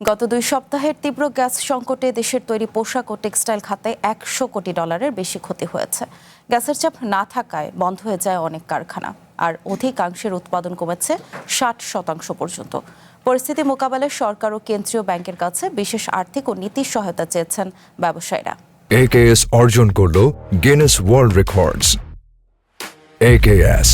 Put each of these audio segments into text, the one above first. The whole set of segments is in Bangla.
গত 2 সপ্তাহের তীব্র গ্যাস সংকটে দেশের তৈরি পোশাক ও টেক্সটাইল খাতে $100 কোটি বেশি ক্ষতি হয়েছে। গ্যাসের চাপ না থাকায় বন্ধ হয়ে যায় অনেক কারখানা, আর অধিকাংশের উৎপাদন কমেছে 60% পর্যন্ত। পরিস্থিতি মোকাবেলায় সরকার ও কেন্দ্রীয় ব্যাংকের কাছে বিশেষ আর্থিক ও নীতি সহায়তা চেয়েছেন ব্যবসায়ীরা। AKS অর্জন করল গিনেস ওয়ার্ল্ড রেকর্ডস। AKS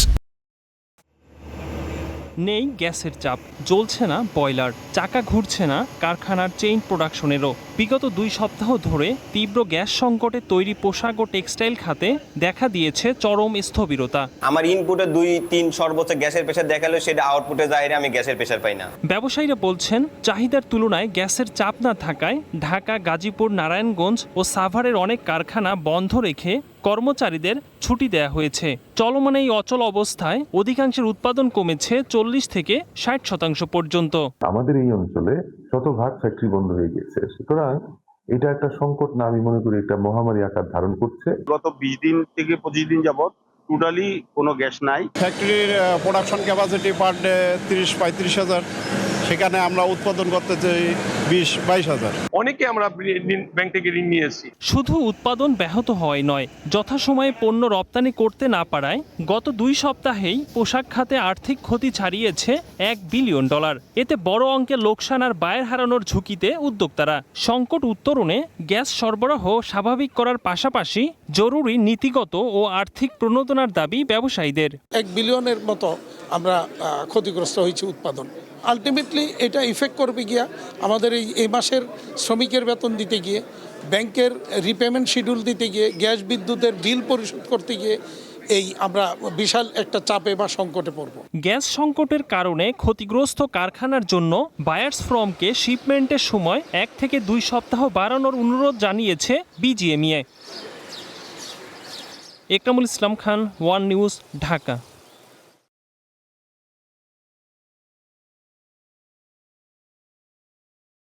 নেই গ্যাসের চাপ, জ্বলছে না বয়লার, চাকা ঘুরছে না কারখানার চেইন প্রোডাকশনেরও। বিগত 2 সপ্তাহ ধরে তীব্র গ্যাস সংকটে তৈরি পোশাক ও টেক্সটাইল খাতে দেখা দিয়েছে চরম স্থবিরতা। আমার ইনপুটে 2-3 সর্বোচ্চ গ্যাসের প্রেশার দেখালো, সেটা আউটপুটে যায় আমি গ্যাসের প্রেশার পাই না। ব্যবসায়ীরা বলছেন, চাহিদার তুলনায় গ্যাসের চাপ না থাকায় ঢাকা, গাজীপুর, নারায়ণগঞ্জ ও সাভারের অনেক কারখানা বন্ধ রেখে কর্মচারীদের ছুটি দেয়া হয়েছে। চলমান এই অচল অবস্থায় অধিকাংশের উৎপাদন কমেছে 40 থেকে 60% পর্যন্ত। আমাদের এই অঞ্চলে শতভাগ ফ্যাক্টরি বন্ধ হয়ে গেছে, সুতরাং এটা একটা সংকট না, আমি মনে করি এটা মহামারী আকার ধারণ করছে। গত 20 দিন থেকে 25 দিন যাবত টোটালি কোনো গ্যাস নাই। ফ্যাক্টরির প্রোডাকশন ক্যাপাসিটি পার ডে 30-35 হাজার, সেখানে আমরা উৎপাদন করতে চাই 20-22 হাজার। অনেকে আমরা ব্যাংক থেকে ঋণ নিয়েছি। শুধু উৎপাদন ব্যাহত হওয়াই নয়, যথাসময়ে পণ্য রপ্তানি করতে না পারায় গত 2 সপ্তাহেই পোশাক খাতে আর্থিক ক্ষতি ছাড়িয়েছে $1 বিলিয়ন। এতে বড় অঙ্কের লোকসান আর বায়ের হারানোর ঝুঁকিতে উদ্যোক্তারা। সংকট উত্তরণে গ্যাস সরবরাহ স্বাভাবিক করার পাশাপাশি জরুরি নীতিগত ও আর্থিক প্রণোদনার দাবি ব্যবসায়ীদের। $1 বিলিয়নের মতো আমরা ক্ষতিগ্রস্ত হয়েছি উৎপাদন। আলটিমেটলি এটা ইফেক্ট করবে গিয়া আমাদের এই মাসের শ্রমিকের বেতন দিতে গিয়ে, ব্যাংকের রিপেমেন্ট শিডিউল দিতে গিয়ে, গ্যাস বিদ্যুতের বিল পরিশোধ করতে গিয়ে আমরা বিশাল একটা চাপে বা সংকটে পড়ব। গ্যাস সংকটের কারণে ক্ষতিগ্রস্ত কারখানার জন্য বায়ার্স ফ্রমকে শিপমেন্টের সময় 1 থেকে 2 সপ্তাহ বাড়ানোর অনুরোধ জানিয়েছে BGMEA. Ekramul Islam Khan, one news, Dhaka.